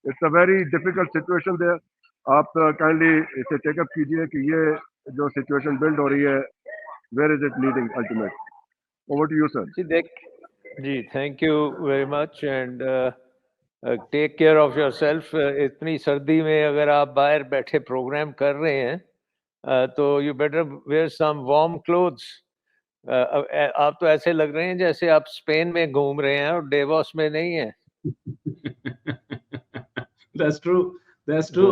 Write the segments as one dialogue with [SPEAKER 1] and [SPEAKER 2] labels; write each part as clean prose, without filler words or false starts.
[SPEAKER 1] It's a very difficult situation there. आप kindly इसे take up कीजिए कि ये जो सिचुएशन बिल्ड हो रही है, where is it leading ultimately? Over to you sir.
[SPEAKER 2] जी thank you very much and take care of yourself. इतनी सर्दी में अगर आप बाहर बैठे प्रोग्राम कर रहे हैं तो you better wear some warm clothes. आप तो ऐसे लग रहे हैं जैसे आप स्पेन में घूम रहे हैं और डेवोस में नहीं है।
[SPEAKER 3] That's true. That's true.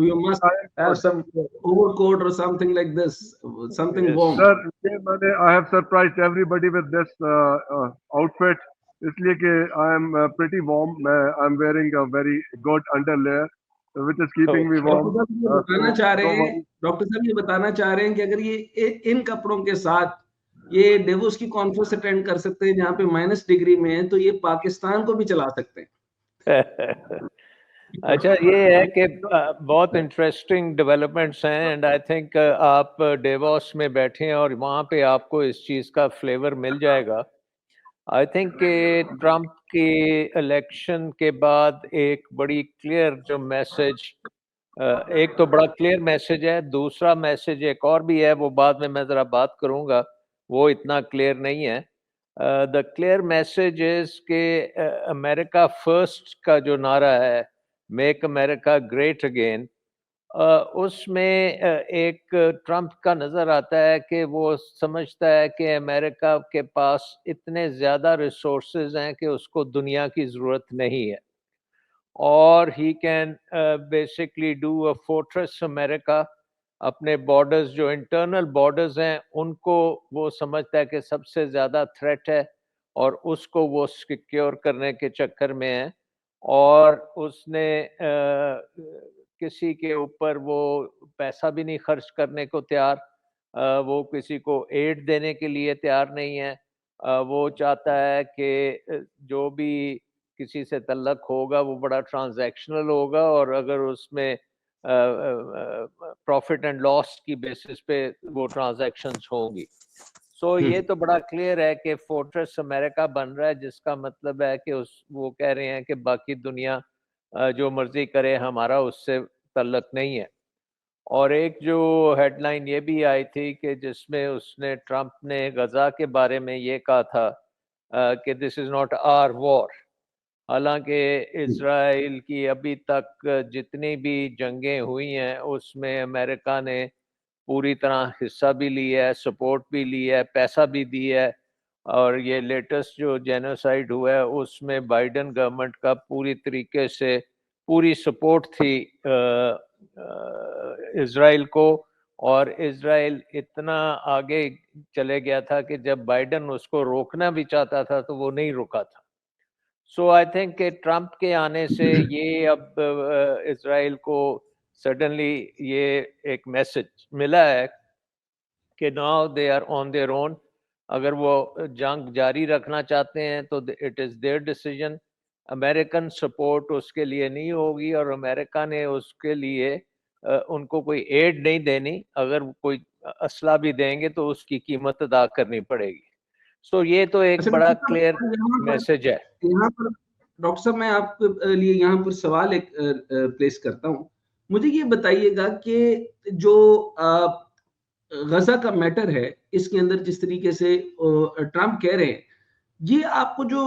[SPEAKER 3] You must have some overcoat or something like this, something warm.
[SPEAKER 1] Sir, I have surprised everybody with this outfit. इसलिए कि I am pretty warm. I am wearing a very good underlayer, which is keeping me warm.
[SPEAKER 3] बताना चाह रहे हैं doctor साहब, ये बताना चाह रहे हैं कि अगर ये इन कपड़ों के साथ ये डेवोस की कॉन्फ्रेंस अटेंड कर सकते हैं जहाँ पे -डिग्री में है, तो ये पाकिस्तान को भी चला सकते हैं।
[SPEAKER 2] अच्छा, ये है कि बहुत इंटरेस्टिंग डेवलपमेंट्स हैं एंड आई थिंक आप डेवोस में बैठे और वहाँ पे आपको इस चीज़ का फ्लेवर मिल जाएगा। आई थिंक कि ट्रम्प की इलेक्शन के बाद एक बड़ी क्लियर जो मैसेज, एक तो बड़ा क्लियर मैसेज है, दूसरा मैसेज एक और भी है, वो बाद में मैं ज़रा बात करूँगा, वो इतना क्लियर नहीं है। द क्लियर मैसेज इज़ कि अमेरिका फर्स्ट का जो नारा है, मेक अमेरिका ग्रेट अगेन, उसमें एक ट्रम्प का नज़र आता है कि वो समझता है कि अमेरिका के पास इतने ज़्यादा रिसोर्सेज हैं कि उसको दुनिया की ज़रूरत नहीं है और he can basically do a fortress America. अपने बॉर्डर्स जो इंटरनल बॉर्डर्स हैं उनको वो समझता है कि सबसे ज़्यादा थ्रेट है और उसको वो सिक्योर करने के चक्कर में है और उसने किसी के ऊपर वो पैसा भी नहीं खर्च करने को तैयार, वो किसी को एड देने के लिए तैयार नहीं है। वो चाहता है कि जो भी किसी से तल्लक होगा वो बड़ा ट्रांजैक्शनल होगा और अगर उसमें प्रॉफिट एंड लॉस की बेसिस पे वो ट्रांजैक्शंस होंगी। सो ये तो बड़ा क्लियर है कि फोर्ट्रेस अमेरिका बन रहा है, जिसका मतलब है कि वो कह रहे हैं कि बाकी दुनिया जो मर्जी करे, हमारा उससे तल्लक नहीं है। और एक जो हेडलाइन ये भी आई थी कि जिसमें उसने ट्रम्प ने गजा के बारे में ये कहा था कि this is not our war. हालांकि इजराइल की अभी तक जितनी भी जंगें हुई हैं उसमें अमेरिका ने पूरी तरह हिस्सा भी लिया है, सपोर्ट भी लिया है, पैसा भी दिया है और ये लेटेस्ट जो जेनोसाइड हुआ है उसमें बाइडेन गवर्नमेंट का पूरी तरीके से पूरी सपोर्ट थी इजराइल को और इजराइल इतना आगे चले गया था कि जब बाइडेन उसको रोकना भी चाहता था तो वो नहीं रुका था। सो आई थिंक कि ट्रम्प के आने से ये अब इजराइल को सडनली ये एक मैसेज मिला है कि now they are on their own. अगर वो जंग जारी रखना चाहते हैं तो it is their decision. American support उसके लिए नहीं होगी और अमेरिका ने उसके लिए उनको कोई एड नहीं देनी। अगर कोई असला भी देंगे तो उसकी कीमत अदा करनी पड़ेगी। सो ये तो एक बड़ा क्लियर मैसेज है।
[SPEAKER 3] यहाँ पर डॉक्टर साहब मैं आपके लिए यहाँ पर सवाल एक प्लेस करता हूँ। मुझे ये बताइएगा कि जो गजा का मैटर है, इसके अंदर जिस तरीके से ट्रम्प कह रहे हैं, ये आपको जो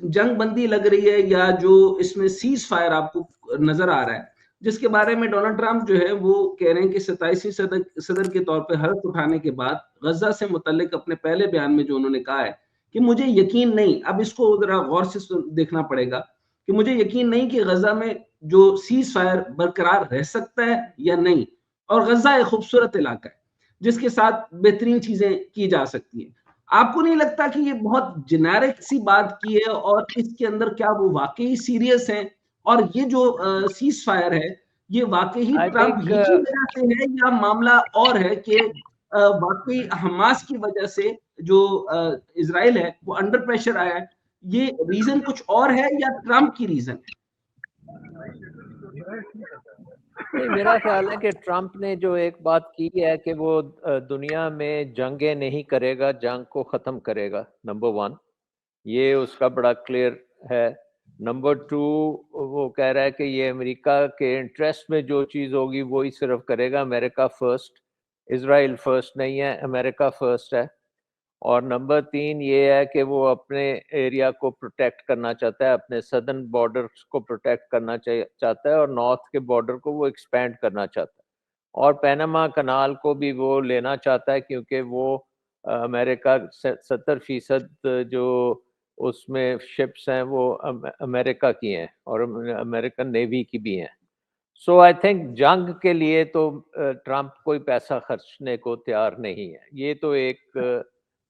[SPEAKER 3] जंग बंदी लग रही है या जो इसमें सीज फायर आपको नजर आ रहा है, जिसके बारे में डोनाल्ड ट्रम्प जो है वो कह रहे हैं कि 27वीं सदर के तौर पे हल्फ उठाने के बाद गजा से मुतल्लिक अपने पहले बयान में जो उन्होंने कहा है कि मुझे यकीन नहीं, अब इसको जरा गौर से देखना पड़ेगा कि मुझे यकीन नहीं कि गजा में जो सीज फायर बरकरार रह सकता है या नहीं, और गजा एक खूबसूरत इलाका है जिसके साथ बेहतरीन चीजें की जा सकती हैं। आपको नहीं लगता कि ये बहुत जेनेरिक सी बात की है और इसके अंदर क्या वो वाकई सीरियस हैं और ये जो सीज फायर है ये वाकई ही ट्रम्प ही की वजह से है या मामला और है कि वाकई हमास की वजह से जो इजराइल है वो अंडर प्रेशर आया है? ये रीजन कुछ और है या ट्रम्प की रीजन है?
[SPEAKER 2] नहीं, मेरा ख्याल है कि ट्रम्प ने जो एक बात की है कि वो दुनिया में जंगें नहीं करेगा, जंग को ख़त्म करेगा, नंबर 1, ये उसका बड़ा क्लियर है। नंबर 2, वो कह रहा है कि ये अमेरिका के इंटरेस्ट में जो चीज़ होगी वही सिर्फ करेगा, अमेरिका फर्स्ट, इजराइल फर्स्ट नहीं है, अमेरिका फर्स्ट है। और नंबर 3 ये है कि वो अपने एरिया को प्रोटेक्ट करना चाहता है, अपने सदर्न बॉर्डर्स को प्रोटेक्ट करना चाहता है, और नॉर्थ के बॉर्डर को वो एक्सपेंड करना चाहता है, और पैनामा कनाल को भी वो लेना चाहता है, क्योंकि वो अमेरिका 70% जो उसमें शिप्स हैं वो अमेरिका की हैं और अमेरिकन नेवी की भी हैं। सो आई थिंक जंग के लिए तो ट्रंप कोई पैसा खर्चने को तैयार नहीं है, ये तो एक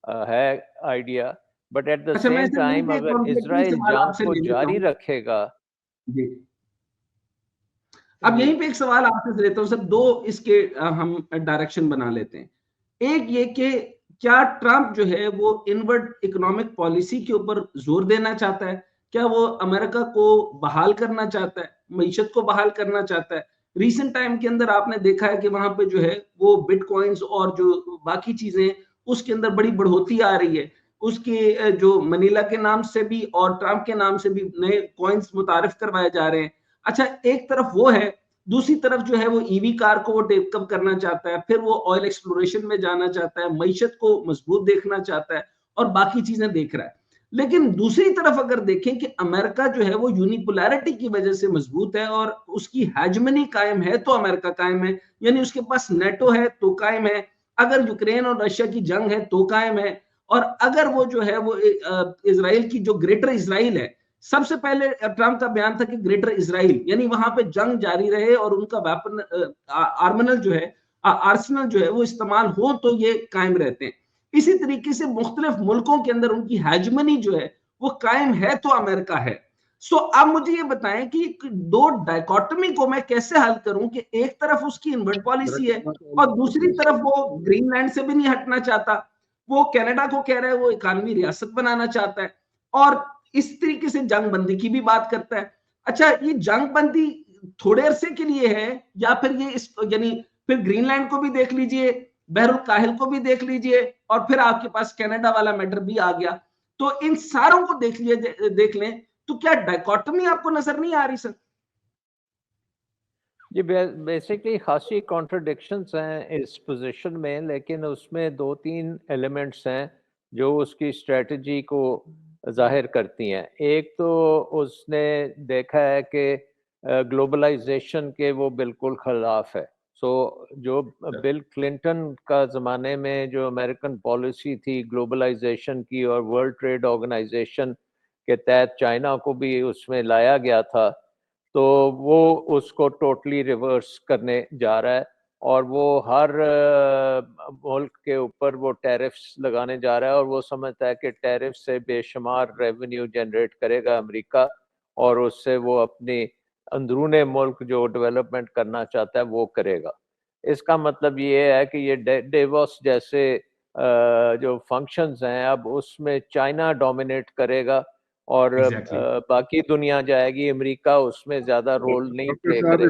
[SPEAKER 2] है आइडिया। बट एट द
[SPEAKER 3] अच्छा, मैं
[SPEAKER 2] सेम
[SPEAKER 3] सर यहीं
[SPEAKER 2] टाइम
[SPEAKER 3] पे
[SPEAKER 2] अगर
[SPEAKER 3] कॉन्फ्लिक्टिंग
[SPEAKER 2] इजराइल
[SPEAKER 3] सवाल
[SPEAKER 2] जंग
[SPEAKER 3] आपसे
[SPEAKER 2] को
[SPEAKER 3] ले लेता
[SPEAKER 2] जारी
[SPEAKER 3] हूँ
[SPEAKER 2] रखेगा।
[SPEAKER 3] जी। अब
[SPEAKER 2] जी
[SPEAKER 3] यहीं पे एक सवाल आपसे लेता हूँ सर, दो इसके हम डायरेक्शन बना लेते हैं। एक ये कि क्या ट्रंप जो है वो इनवर्ड इकोनॉमिक पॉलिसी के ऊपर जोर देना चाहता है? क्या वो अमेरिका को बहाल करना चाहता है, मईशत को बहाल करना चाहता है? रिसेंट टाइम के अंदर आपने देखा है कि वहां पे जो है वो बिटकॉइंस और जो बाकी चीजें उसके अंदर बड़ी बढ़ोतरी आ रही है। उसके जो मनीला के नाम से भी और ट्रंप के नाम से भी नए कॉइन्स मुतारिफ करवाए जा रहे हैं। अच्छा, एक तरफ वो है, दूसरी तरफ जो है वो ईवी कार को वो डेवलप करना चाहता है, फिर वो ऑयल एक्सप्लोरेशन में जाना चाहता है, मईशत को मजबूत देखना चाहता है और बाकी चीजें देख रहा है। लेकिन दूसरी तरफ अगर देखें कि अमेरिका जो है वो यूनिपोलैरिटी की वजह से मजबूत है और उसकी हेजमनी कायम है तो अमेरिका कायम है, यानी उसके पास नेटो है तो कायम है, अगर यूक्रेन और रशिया की जंग है तो कायम है, और अगर वो जो है वो इसराइल की जो ग्रेटर इसराइल है, सबसे पहले ट्रंप का बयान था कि ग्रेटर इसराइल यानी वहां पे जंग जारी रहे और उनका वेपन आर्मनल जो है आर्सनल जो है वो इस्तेमाल हो तो ये कायम रहते हैं। इसी तरीके से मुख्तलिफ मुल्कों के अंदर उनकी हेजमनी जो है वो कायम है तो अमेरिका है। सो अब मुझे ये बताएं कि दो डायकोटमी को मैं कैसे हल करूं कि एक तरफ उसकी इनवर्ट पॉलिसी है और दूसरी तरफ वो ग्रीनलैंड से भी नहीं हटना चाहता, वो कनाडा को कह रहा है वो इकानवी रियासत बनाना चाहता है और इस तरीके से जंग बंदी की भी बात करता है। अच्छा, ये जंग बंदी थोड़े अरसे के लिए है या फिर ये इस यानी फिर ग्रीनलैंड को भी देख लीजिए, बहरुल काहिल को भी देख लीजिए और फिर आपके पास कनाडा वाला मैटर भी आ गया, तो इन सारों को देख लें तो क्या डायकोटमी आपको नजर नहीं आ रही सर?
[SPEAKER 2] जी, बेसिकली खासी कॉन्ट्रडिक्शंस हैं इस पोजीशन में, लेकिन उसमें 2-3 एलिमेंट्स हैं जो उसकी स्ट्रेटजी को जाहिर करती हैं। एक तो उसने देखा है कि ग्लोबलाइजेशन के वो बिल्कुल खिलाफ है। सो जो बिल क्लिंटन का ज़माने में जो अमेरिकन पॉलिसी थी ग्लोबलाइजेशन की और वर्ल्ड ट्रेड ऑर्गेनाइजेशन के तहत चाइना को भी उसमें लाया गया था, तो वो उसको टोटली रिवर्स करने जा रहा है और वो हर मुल्क के ऊपर वो टैरिफ्स लगाने जा रहा है और वो समझता है कि टैरिफ से बेशुमार रेवेन्यू जनरेट करेगा अमेरिका और उससे वो अपनी अंदरूने मुल्क जो डेवलपमेंट करना चाहता है वो करेगा। इसका मतलब ये है कि ये डेवोस जैसे जो फंक्शंस हैं अब उसमें चाइना डोमिनेट करेगा और
[SPEAKER 3] एग्जैक्टली
[SPEAKER 2] बाकी दुनिया जाएगी, अमेरिका उसमें ज़्यादा रोल नहीं
[SPEAKER 1] डॉक्टर
[SPEAKER 2] प्ले
[SPEAKER 1] साहब,
[SPEAKER 2] करेगा।